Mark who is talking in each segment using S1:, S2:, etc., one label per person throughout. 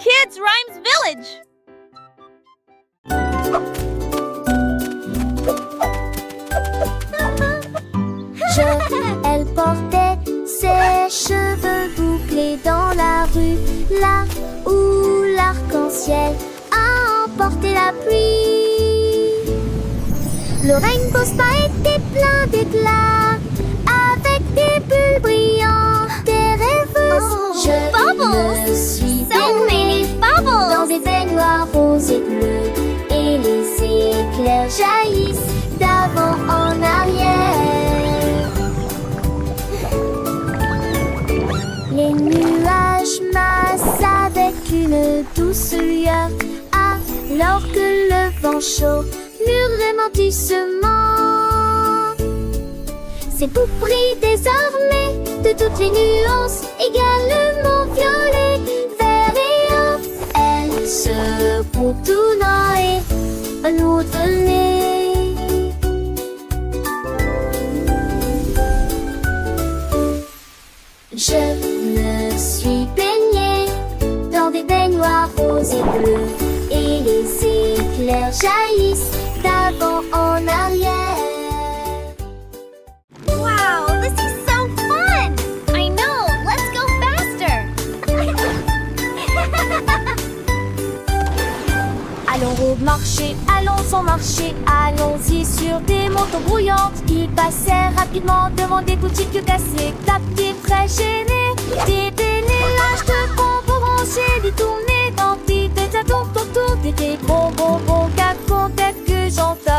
S1: Kids Rhymes Village!
S2: Elle portait ses cheveux bouclés dans la rue, là où l'arc-en-ciel a emporté la pluie. Le Rainbow Spa était plein d'éclats, avec des bulles brillantes, des rêveuses. Je me suis baignée dans des baignoires roses et bleus, et les éclairs jaillissent d'avant en arrière. Les nuages massent avec une douce lueur, alors que le vent chaud murmurait doucement. Ces bouts brillent désormais de toutes les nuances, également violet, vert et or. Elles se contournent et nous venez. Je me suis baignée dans des baignoires roses et bleues, et les éclairs jaillissent d'avant en arrière.
S1: Wow, this is so fun! I know, let's go faster!
S2: Allons au marché, allons au marché, allons-y sur des motos brouillantes qui passaient rapidement devant des boutiques cassées. Tapis très gênés, des pénélages de bonbons rangés, des tournées d'antiques, des atons autour des bonbons, car peut-être que j'entends.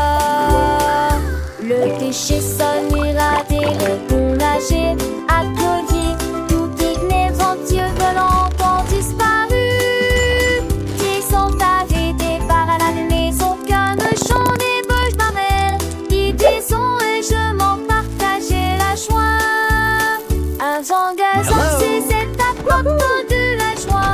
S2: Le déchet sonne irradé, le bon nager, accueilli, tout digné, ventilleux volant ont disparu. Qui sont arrêtés par la maison, qu'un chant des beuges m'amène, qui disons et je m'en partageais la joie. Un vent gazant, c'est cette apporte de la joie.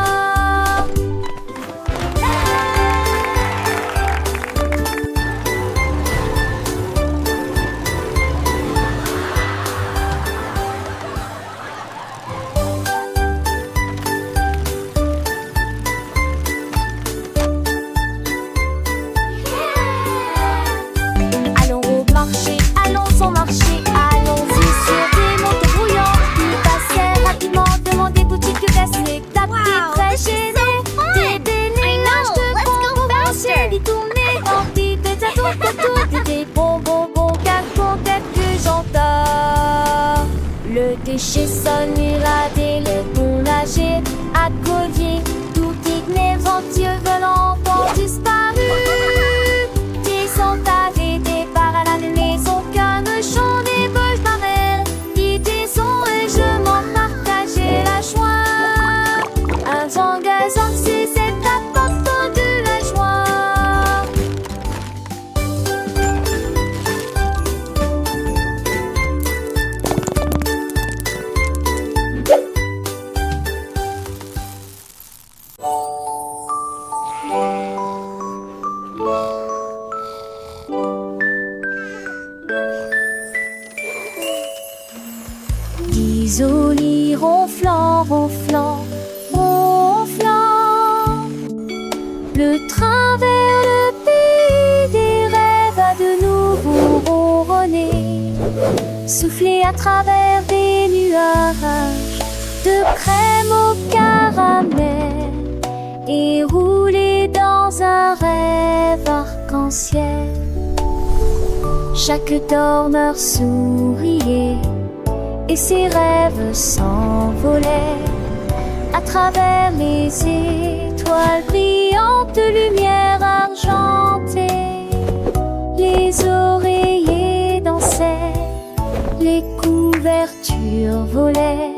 S2: Allons au marché, allons au marché, allons-y sur des motos brouillantes qui passaient rapidement devant des boutiques cassées. Tapis très gênés, des pénélages de bonbons rangés, des tournées d'antiques, des atouts autour des bonbons, car peut-être que j'entends. Le déchet sonne irradé, le bon nager, accoyer, tout digné, ventilleux volant ont disparu. Qui sont arrêtés par la maison, qu'un chant des beuges m'amène, qui disons et je m'en partageais la joie. Un vent gazant, c'est cette apporte de la joie. Isolé, ronflant, ronflant, ronflant. Le train vers le pays des rêves a de nouveau ronronné, soufflé à travers des nuages de crème au caramel et roulé dans un rêve arc-en-ciel. Chaque dormeur souriait et ses rêves s'envolaient à travers les étoiles brillantes de lumière argentée. Les oreillers dansaient, les couvertures volaient,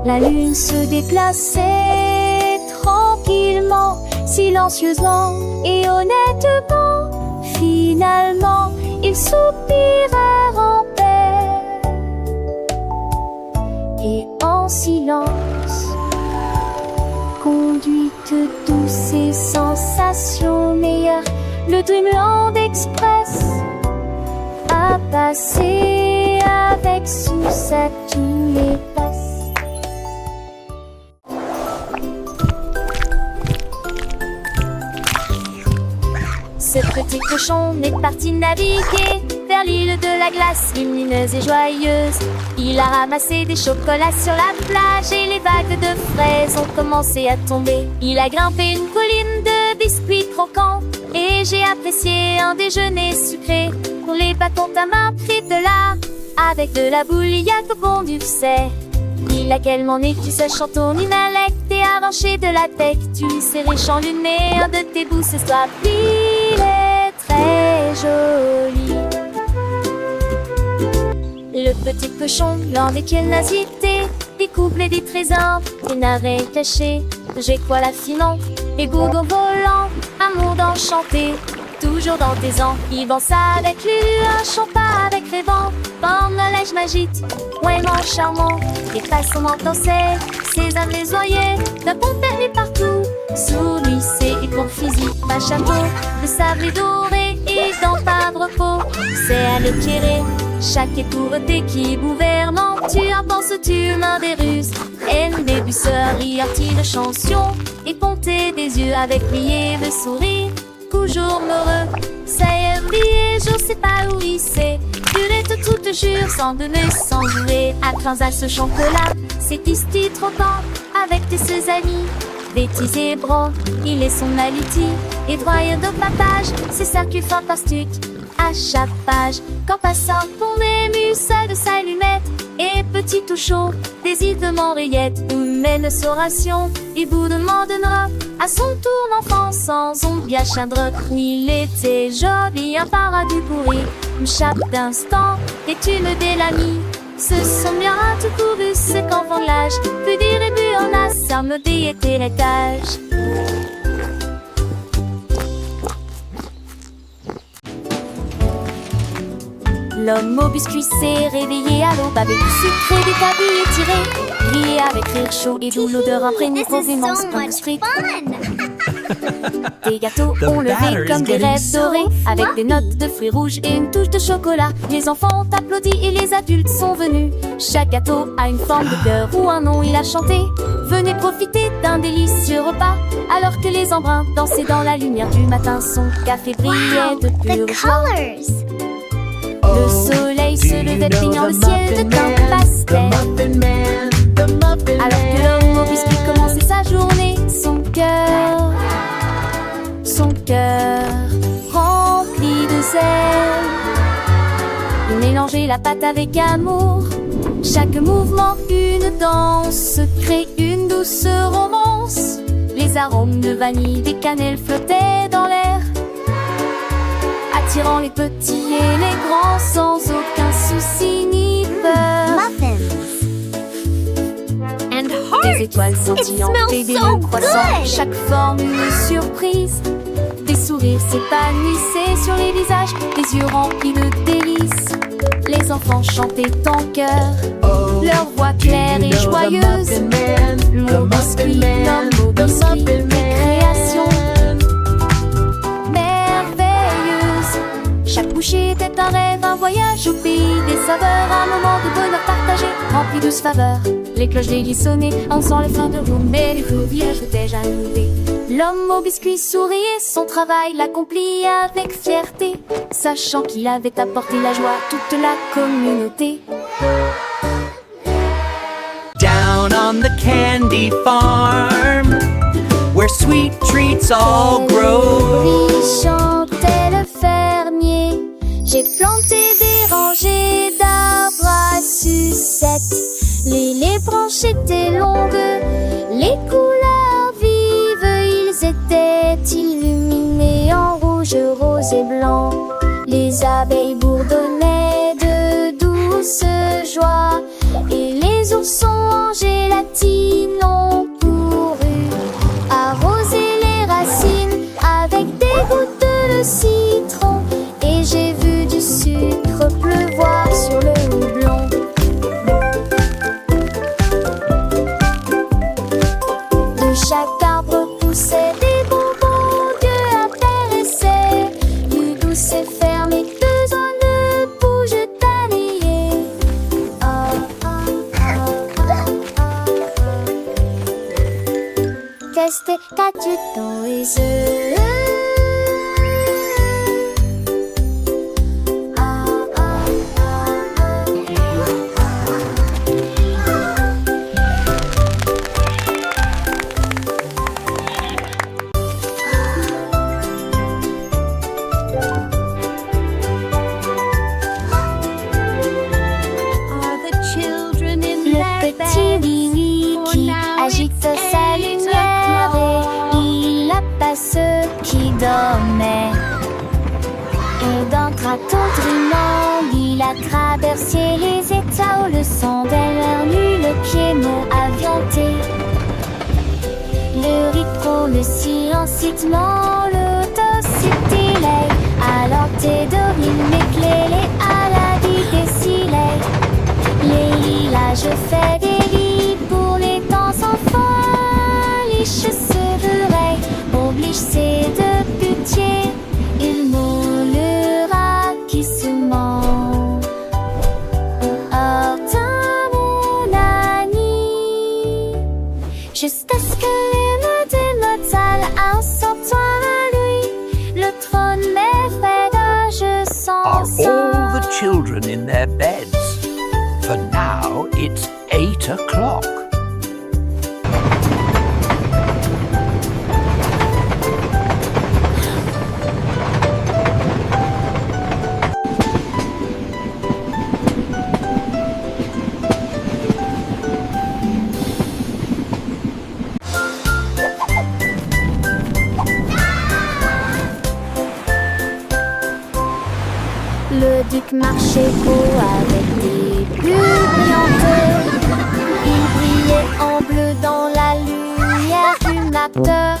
S2: la lune se déplaçait tranquillement, silencieusement et honnêtement. Finalement, ils soupirèrent en paix et en silence, conduite douce et sensation meilleure, le Dreamland Express a passé avec succès à tous les passes. Ce petit cochon est parti naviguer vers l'île de la glace, lumineuse et joyeuse. Il a ramassé des chocolats sur la plage et les vagues de fraises ont commencé à tomber. Il a grimpé une colline de biscuits croquants et j'ai apprécié un déjeuner sucré. Pour les bâtons ta main pris de là, avec de la bouilliade au fond du sait. Il a quellement né, tu sais, chanton inalect et arraché de la tête. Tu sais, richant le nez, un de tes bouts ce soir. Il est très joli. Le petit cochon, lors des curiosités, découvre des trésors, des narets cachés. J'ai quoi la filant, et gourgons volants, un monde enchanté. Toujours dans tes ans, il danse avec lui, un chant pas avec les vents. Forme le lèche magique, vraiment charmant. Les façons danser, ses âmes les oreillers, d'un bon permis partout. Sous lui, c'est et pour fusil, un chapeau, de sable doré et dans pas de repos. C'est à l'éclairer, chaque étourté qui gouvernant. Tu en penses, tu mains des ruses, elle des busseurs, de chansons, et ponter des yeux avec lui et de sourire. Toujours heureux, ça y est oublié, je sais pas où il sait. Purette toute jure, sans donner, sans jouer. À 15 à ce chocolat, c'est ici trop temps. Avec tes ses amis, bêtises et bras. Il est son aliti, et droit de papage. C'est ça qui est fantastique, à chaque page. Quand passant, on ému, ça de sa lunette. Et petit tout chaud, des îles de Montréette. Où mène sa ration, il vous demandera à son tour l'enfant sans ongle bien chadre. Il était joli, un paradis pourri. Chaque instant est une belle amie. Ce sont bien tout couru, ce qu'enfant de l'âge peut dire et bu en a, ça me dit était l'étage. L'homme au biscuit s'est réveillé à l'aube avec du sucre et des tabliers tirés. Riait avec rire chaud et d'où l'odeur imprégnée provenance d'un biscuit. Des gâteaux ont levé comme des rêves dorés, avec des notes de fruits rouges et une touche de chocolat. Les enfants ont applaudi et les adultes sont venus. Chaque gâteau a une forme de cœur ou un nom, il a chanté. Venez profiter d'un délicieux repas, alors que les embruns dansaient dans la lumière du matin. Son café brillait de pure joie. Le soleil se levait peignant le ciel de teint pastel. Alors que l'homme au biscuit commençait sa journée, son cœur rempli de zèle. Il mélangeait la pâte avec amour. Chaque mouvement, une danse, crée une douce romance. Les arômes de vanille, des cannelles flottaient dans l'air, attirant les petits et les grands sans aucun souci ni peur. Des étoiles scintillantes et des loups croissants, chaque forme une surprise. Des sourires s'épanouissaient sur les visages, des yeux remplis de délices. Les enfants chantaient en chœur, leur voix claire et joyeuse. L'homme biscuit, l'homme au biscuit, création merveilleuse. Chaque bouchée était un rêve, un voyage au pays des saveurs, un moment de bonheur partagé, rempli de faveurs. Les cloches délices sonnaient, en sent les fins de roue, mais les rivières étaient jalousées. L'homme au biscuit souriait, son travail l'accomplit avec fierté, sachant qu'il avait apporté la joie à toute la communauté.
S3: Down on the candy farm, where sweet treats all grow.
S2: Lui chantait le fermier, j'ai planté des rangées d'arbres à sucettes. Les branches étaient longues, les couleurs vives, ils étaient illuminés en rouge, rose et blanc. Les abeilles bourdonnaient de douce joie, et les oursons en gélatine ont couru arroser les racines avec des gouttes de citron. Et j'ai vu du sucre pleuvoir sur le houblon. Chaque arbre poussait des bonbons, Dieu intéressait. Du douce et fermé, besoin de bouge d'année. Qu'est-ce que tu t'en es? traverser les États où le sang derrière nu, le piémont avianté. Le rythme, le silencitement, l'autocité, alors t'es dorine, m'éclairer à la vie des silets. Les lilas, je fais des lits pour les temps sans folie, je serai oblige, c'est de pitié, il moulera qui se ment. Oh, dans mon ami, juste à ce que les mots de notre salle en sortant à lui, le trône m'effraie, je
S4: Are
S2: sens
S4: all the children in their beds? For now, it's 8 o'clock.
S2: Le duc marchait beau avec des bulles brillantes. Il brillait en bleu dans la lumière du matin.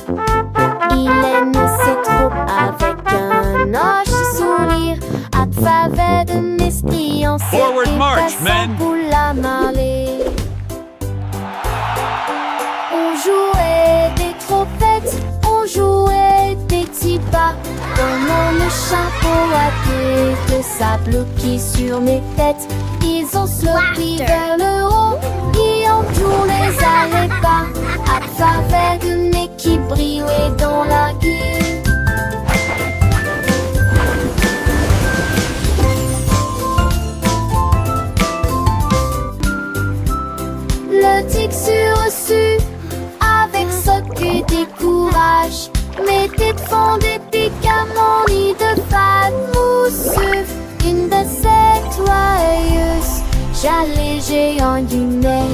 S2: Il aime ses troupes avec un hoche sourire, à faveur de l'esprit en
S5: Forward march, men.
S2: pour la marler. On jouait des trompettes, on jouait des petits pas. Pendant le chapeau à queue de sable qui sur mes têtes, ils ont sauté vers le haut et on joue les allées pas. À travers de nez qui brillait dans la gueule. Le tic sur reçu avec ce que des courages. Mes têtes font des pics à mon lit de fat mousseux. Une de ces joyeuses, j'allais géant du nez.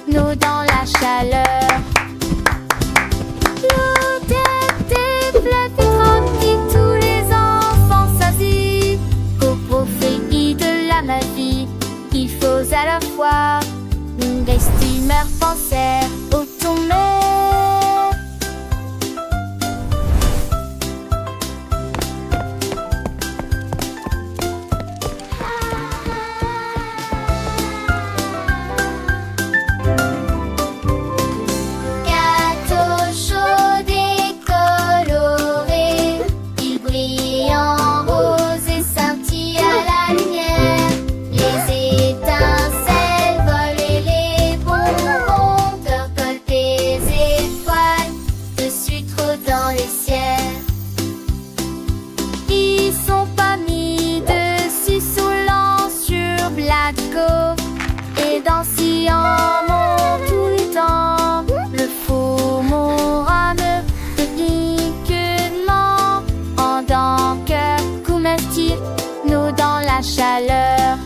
S2: Nous dans la chaleur. L'odeur des fleurs tranquille, tous les enfants s'assis. Au profit de la magie, il faut à la fois des steamers penser au tomber. Et dans Sion monte tout le temps. Le faux morame de uniquement en tant que comestible, nous dans la chaleur.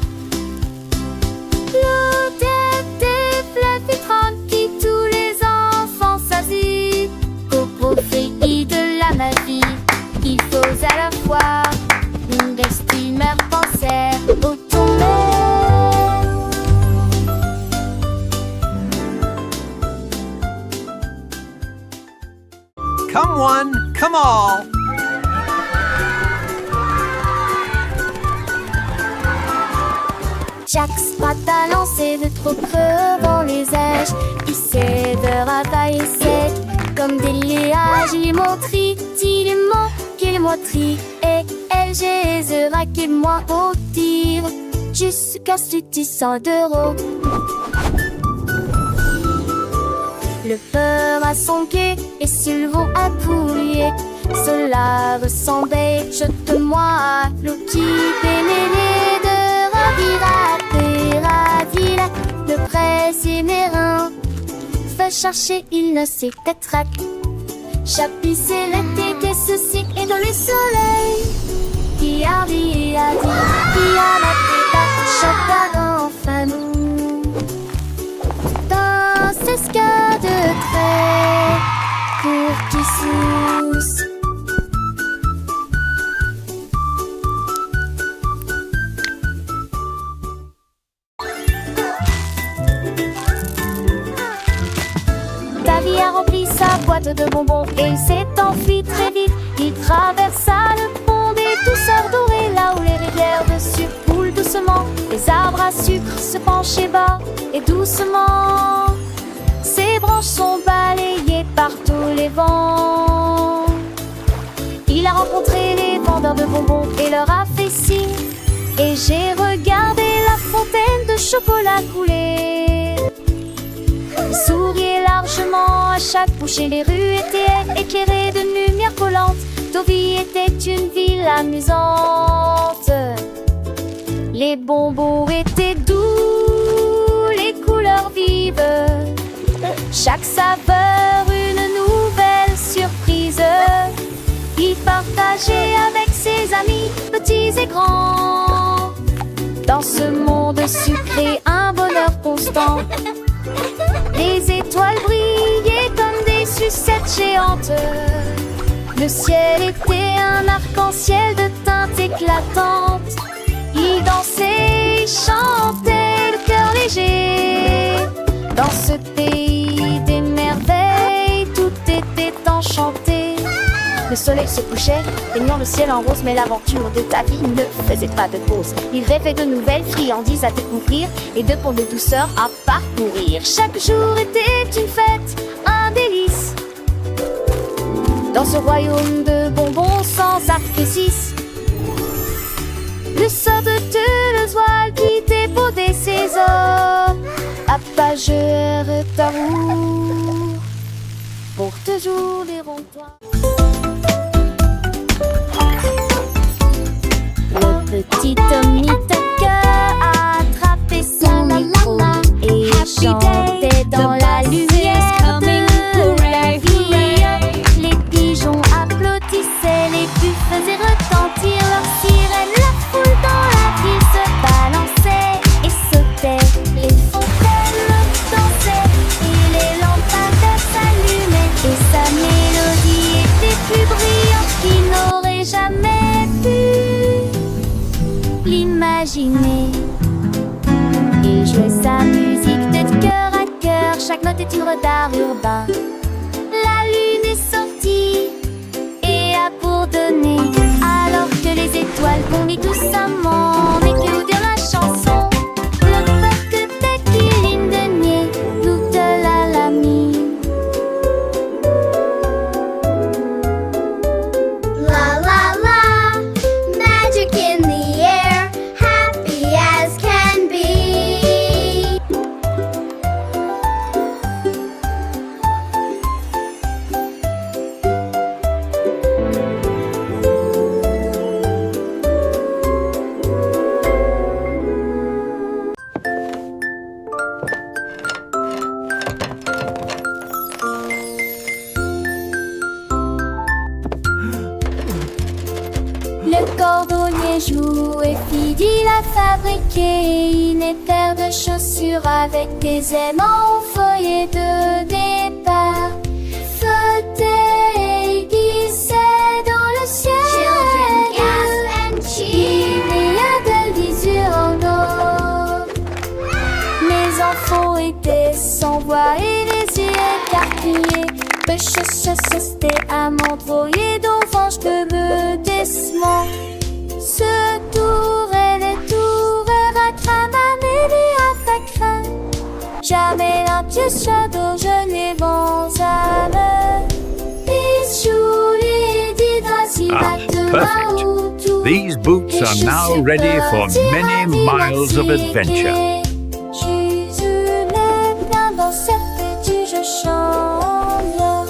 S2: L'odeur des fleurs tranquille, tous les enfants s'assis. Au profit de la magie, il faut à la fois des steamers penser au tomber.
S3: Come one, come all.
S2: Jack Sprat a lancé de trop creux dans les airs. c'est de rapaille sec. Comme des liages, il montrit, il ment, qu'il montrit. Et elle, j'ai qu'il moi au tir. Jusqu'à ce 100 d'euros. Le peur à son quai et Sylvain à pouiller. Cela ressemblait, jette-moi à l'eau qui pénérait de ravira. Le presse émérin va chercher, il ne sait peut-être. Chapissé l'été des soucis et dans le soleil. Qui a dit, qui a la tête, chacun en famille. Dans ce ska de trait pour qui sousse. Davy a rempli sa boîte de bonbons et il s'est enfui très vite. Il traversa le pont des douceurs dorées, là où les rivières de sucre coulent doucement. Les arbres à sucre se penchaient bas et doucement. Ses branches sont balayées par tous les vents. Il a rencontré les vendeurs de bonbons et leur a fait signe. Et j'ai regardé la fontaine de chocolat couler. Il souriait largement à chaque bouchée. Les rues étaient éclairées de lumière collante. Deauville était une ville amusante. Les bonbons étaient doux, les couleurs vives. Chaque saveur une nouvelle surprise. Il partageait avec ses amis, petits et grands. Dans ce monde sucré, un bonheur constant. Les étoiles brillaient comme des sucettes géantes. Le ciel était un arc-en-ciel de teintes éclatantes. Il dansait, chantait le cœur léger. Dans ce pays des merveilles, tout était enchanté. Le soleil se couchait, peignant le ciel en rose. Mais l'aventure de Davy ne faisait pas de pause. Il rêvait de nouvelles friandises à découvrir et de ponts de douceur à parcourir. Chaque jour était une fête, un délice. Dans ce royaume de bonbons sans artifice. Le sort de Toulouse qui débaudait ses os. Apageur d'amour pour toujours les ronds-points. Le petit Tommy Tucker a attrapé son micro et chantait dans la lumière de la vie. Les pigeons applaudissaient, les buts faisaient retentir leurs sirènes. La foule dans la ville se balançait et sautait. Les fontaines dansaient et les lampadaires s'allumaient. Et sa mélodie était plus brillante qu'il n'aurait jamais pu l'imaginer. Il jouait sa musique de cœur à cœur, chaque note est une d'art urbain. La lune est sortie et a bourdonné, alors que les étoiles bondaient doucement. Mais que vous dire la chanson? Le peuple que qu'il de nier, nous de la lamine.
S1: La la la, magic in the air, happy as can be.
S2: Le cordonnier jouait, Fidil a fabriqué une paire de chaussures avec des aimants au foyer de départ. Flottait et glissait dans le ciel.
S1: Children gasp and cheer.
S2: Il y a de l'usure en eau. Les enfants étaient sans voix et les yeux écarquillés. C'était à m'envoyer d'orange de bedessement. Ce tour et les tours à crame à mêler à ta crème. Jamais un pied shadow, je
S4: Perfect. These boots are now ready for many miles of adventure.
S2: Jésus n'est bien dans cette petite chambre.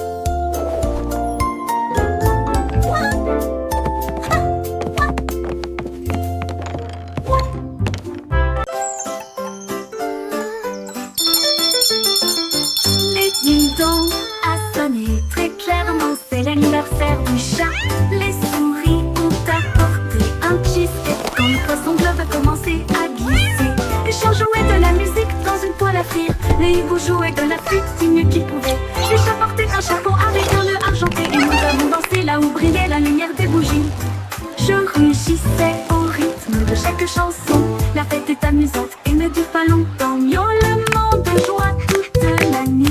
S5: Les ding-dong a sonné très clairement, c'est l'anniversaire du chat. Les souris ont apporté un cheesecake quand le poisson globe a commencé à glisser. Les chiens jouaient de la musique dans une poêle à frire. Les hiboux jouaient de la flûte du mieux qu'ils pouvaient. Les chats portaient un chapeau avec un nœud argenté et nous avons dansé là où brillait la lumière des bougies. Je rugissais au rythme de chaque chanson. La fête est amusante et ne dure pas longtemps. Miaulement de joie toute la nuit.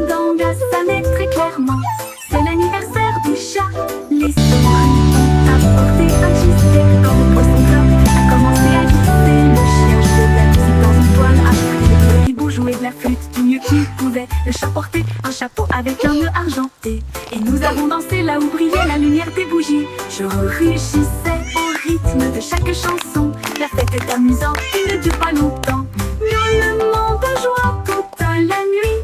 S5: Dans la sonnette très clairement, c'est l'anniversaire du chat. Les souris ont apporté un cheesecake quand le poisson globe a commencé à glisser. Le chien jouait de la musique dans une toile à frire. Le hibou jouait de la flûte du mieux qu'il pouvait. Le chat portait un chapeau avec un nœud argenté et nous avons dansé là où brillait la lumière des bougies. Je rugissais au rythme de chaque chanson. La fête est amusante et ne dure pas longtemps. Miaulement de joie toute la nuit.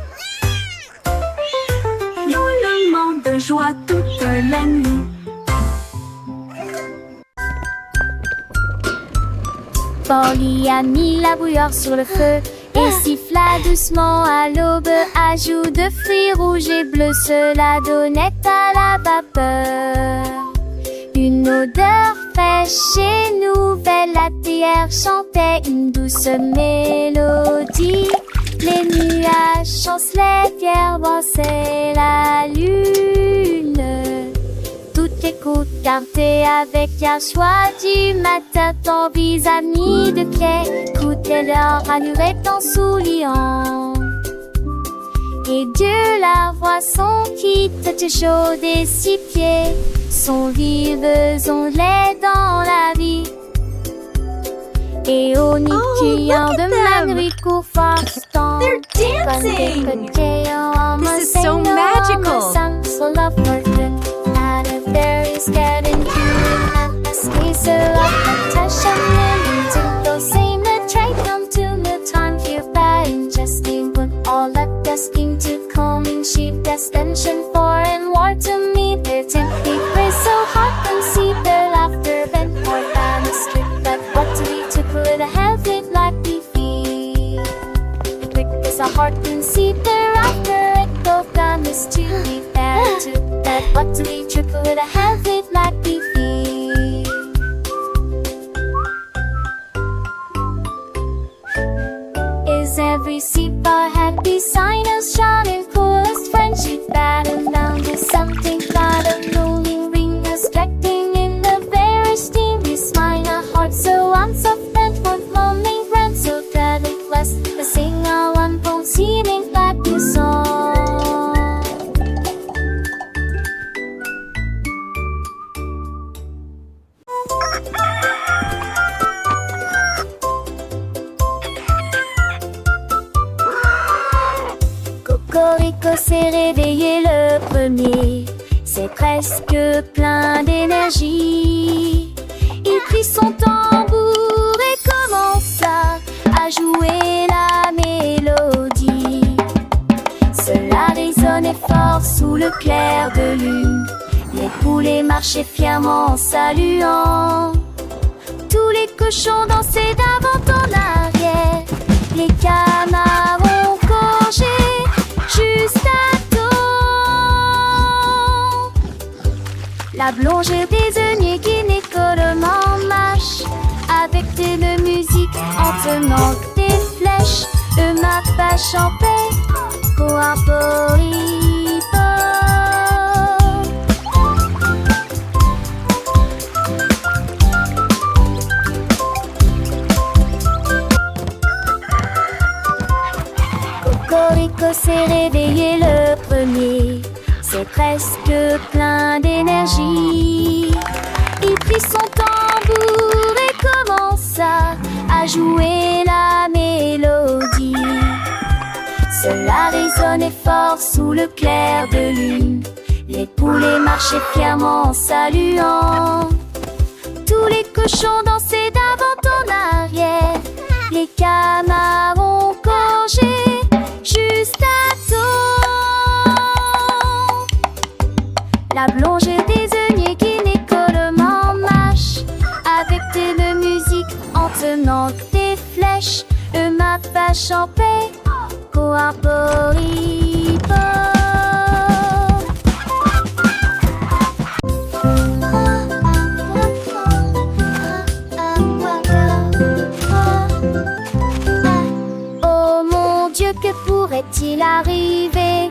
S5: Miaulement de joie toute la nuit.
S2: Polly a mis la bouilloire sur le feu et siffla doucement à l'aube. Ajout de fruits rouges et bleus, cela donnait à la vapeur une odeur fraîche et nouvelle. La théière chantait une douce mélodie. Les nuages chancelaient, fiers dansaient la lune. Toutes écoute car t'es avec un choix du matin. Ton amis de quai écoutez leur allurette en souriant. Et Dieu la voit son quitte chaude et si pieds sont vives onglets dans la vie. Et au nid criant de mannerie court Faustin.
S1: They're dancing! This is so magical!
S2: And if there is getting cute and the space of attention into those same trait until the time you find justing put all that destined to come in sheep destination for and war to meet their tempting praise so hot and see their laughter bent more than a strip that what to be took with a health it like we feel quick as a heart and see their laughter echo from this to be fair to that what to be triple with a health it like we feel. Is every seat bar happy sign of shining coolest friendship battle down to something but a rolling ring distracting in the very steamy smile a heart so unsoft and forth lonely friend so that it was the singer one bone seeming like you song. Cocorico s'est réveillé le premier, c'est presque plein d'énergie. Il prit son tambour et commença à jouer la mélodie. Cela résonnait fort sous le clair de lune. Les poulets marchaient fièrement en saluant. Tous les cochons dansaient d'avant en arrière. Les canards ont gorgé juste à temps. La blongère désignée qui n'écolement marche avec une musique en tenant des flèches. Ma vache en paix pour un poripo. Cocorico s'est réveillé le premier, c'est presque plein d'énergie. Il prit son tambour et commença à jouer la mélodie. Cela résonnait fort sous le clair de lune. Les poulets marchaient fièrement en saluant. Tous les cochons dansaient d'avant en arrière. Les canards ont gorgé juste à temps. La blonde désignait qui l'écolement marche avec de musique en tenant des flèches. Le mappa champait coarporipo. Oh mon Dieu, que pourrait-il arriver?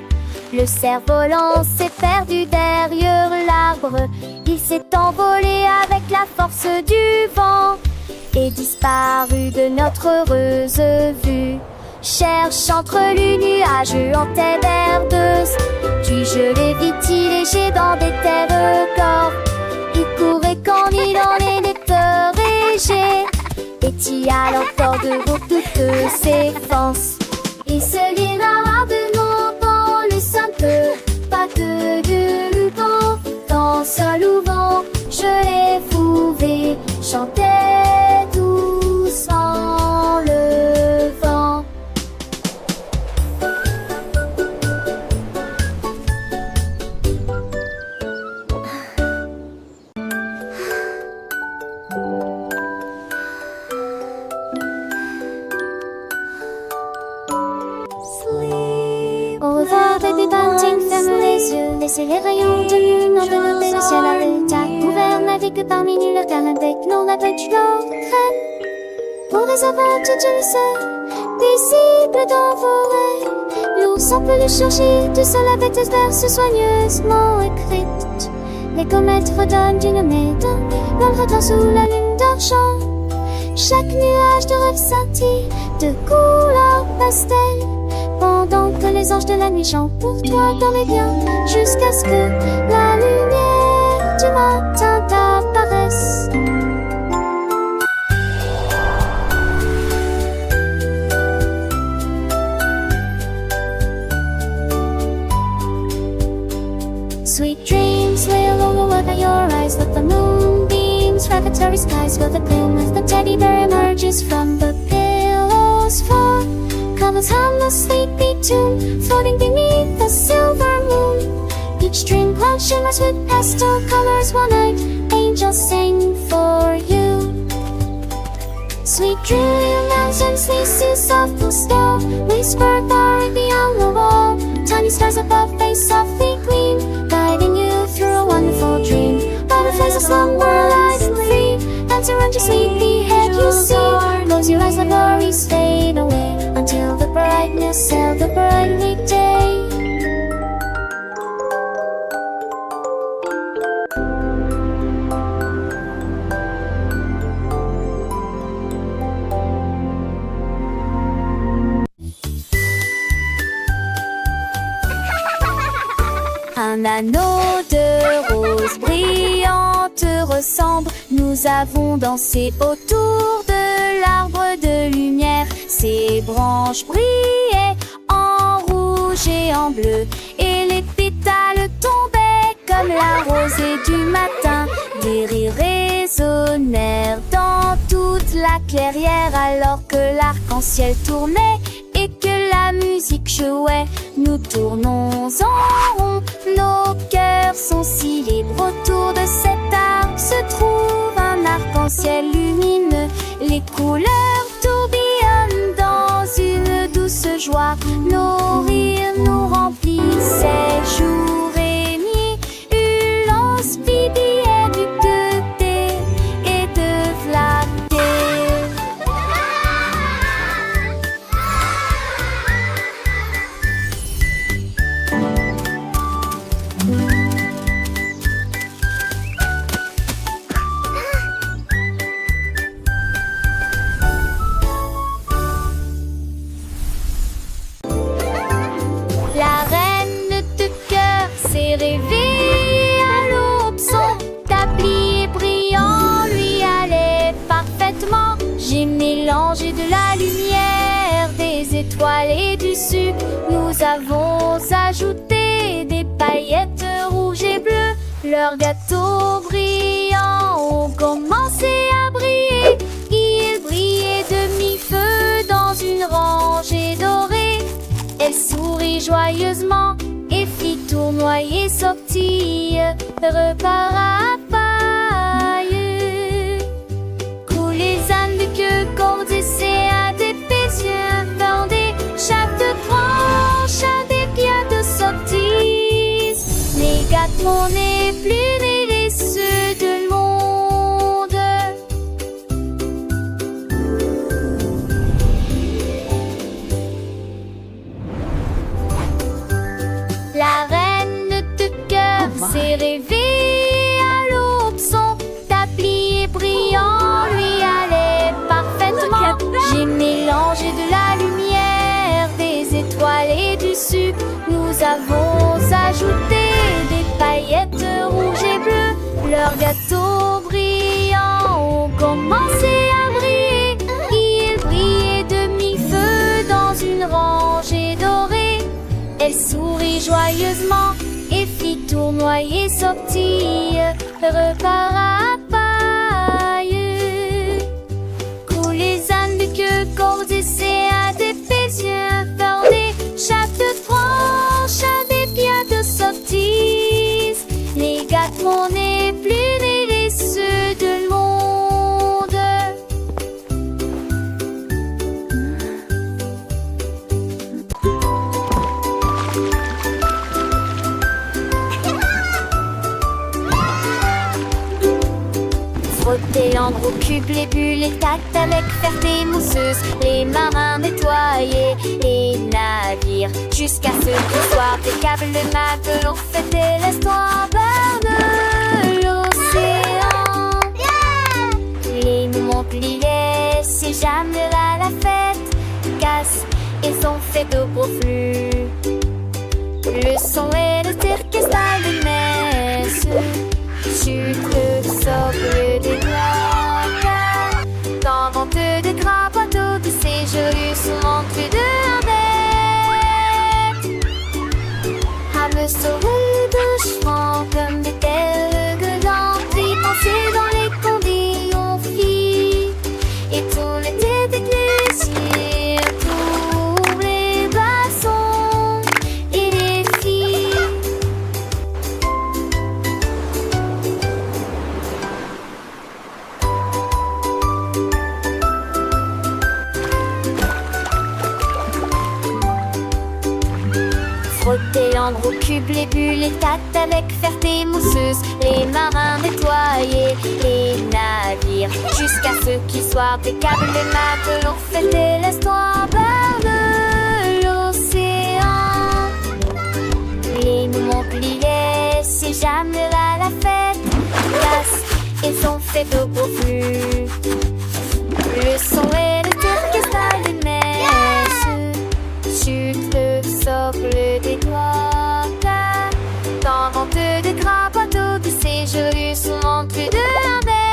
S2: Le cerf-volant s'est perdu derrière l'arbre. Il s'est envolé avec la force du vent et disparu de notre heureuse vue. Cherche entre les nuages en terre verdeuse. Puis je l'ai vite léger dans des terres corps. Il courait quand il en était régé. Et t'y a encore de toutes ses forces. Il se lira rarement dans le simple pas de vent. Dans ce louvant, je l'ai trouvé chanter doucement le vent. Au revoir, baby bunting, ferme les yeux. Laissez les rayons de lune envelopper le ciel à l'état couvert. Navigue parmi nulle regarde avec nos laboratoires crème. Pour les aventures, tu le sais, visible dans vos rêves. L'ours on peut le chercher, tout seul avec tes verses soigneusement écrites. Les comètes redonnent d'une médaille, l'ombre dans sous la lune d'argent. Chaque nuage de rêve scintille de couleur pastel. Pendant que les anges de la nuit chantent pour toi dans les biens, jusqu'à ce que la lumière du matin t'apparaisse. Sweet dreams lay along the way your eyes, with the moonbeams, revelatory skies, fill the gloom as the teddy bear emerges from the pillow's fall. Covers harmless sleepy tomb, floating beneath the silver moon. Each dream cloud shimmers with pastel colors. One night, angels sing for you. Sweet dream mountains, sleep soft will still. Whisper far beyond the wall. Tiny stars above face softly gleam, guiding you through a wonderful dream. Butterflies of slumber light and free. Answer on your sleepy head you see. Close your eyes, let worries fade away until the brightness of the bright weekday. Un anneau de rose brillante ressemble. Nous avons dansé autour de l'arbre de lumière. Ses branches brillaient en rouge et en bleu, et les pétales tombaient comme la rosée du matin. Des rires résonnèrent dans toute la clairière alors que l'arc-en-ciel tournait et que la musique jouait. Nous tournons en rond, nos cœurs sont si libres. Autour de cet arbre se trouve un arc-en-ciel lumineux. Les couleurs tourbillonnent dans une douce joie. Nos rires nous remplissaient jour et nuit. Hurlant, bibillet du thé et de flatter. La reine dessus. Nous avons ajouté des paillettes rouges et bleues. Leurs gâteaux brillants ont commencé à briller. Ils brillaient de mi-feu dans une rangée dorée. Elle sourit joyeusement et fit tournoyer sortie. Repart à paille. Coulent les ânes de queue, cordes et à des yeux bandés. Chaque branche a des pierres de sortie. Les gâteaux n'est plus les ceux de monde. La reine de cœur s'est réveillée à l'aube. Son tablier brillant lui allait parfaitement. J'ai mélangé de la lumière, des étoiles et du sucre. Nous avons ajouté des paillettes rouges et bleues. Leurs gâteaux brillants ont commencé à briller. Ils brillaient de mi-feu dans une rangée dorée. Elle sourit joyeusement et fit tournoyer sortie. Repart à paille. Coulent les ânes de queue, cordes et à des yeux bordés. Chaque branche a des pierres de sortie. Les gâteaux n'est plus les ceux de monde. Frotter l'encre au cube, les bulles, les tacts avec ferté mousseuse. Les marins nettoyaient les navires jusqu'à ce qu'au soir des câbles de matelot fêtaient l'estoir bord de l'océan. Les Montpellier, si jamais à la fête, cassent et sont faits de gros flux. Le son et le orchestral des messes. Chute, socle des glaces. Dans vente de gras bateaux de séjour, souvent plus de bête. À me sauver de chevaux comme des tels gueudants. Puis penser dans les condés, on fit. Et tout l'été d'église, pour les bassons et les filles. Frotter l'encre au cube, les bulles, les tacts avec ferté mousseuse. Les marins nettoyaient les navires jusqu'à ce qu'il soit des câbles de matelot fêtaient l'estoir bord de l'océan. Les Montpellier, si jamais à la fête, cassent et sont faits de gros flux. Le son et le orchestral des messes. Chute, le socle des doigts. Dans vente de gras bateaux de séjour, souvent plus de bête.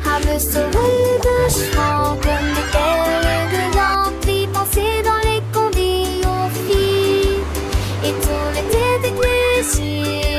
S2: À me sauver de chevaux comme des tels gueudants. Puis penser dans les condés, on fit. Et tout l'été d'église.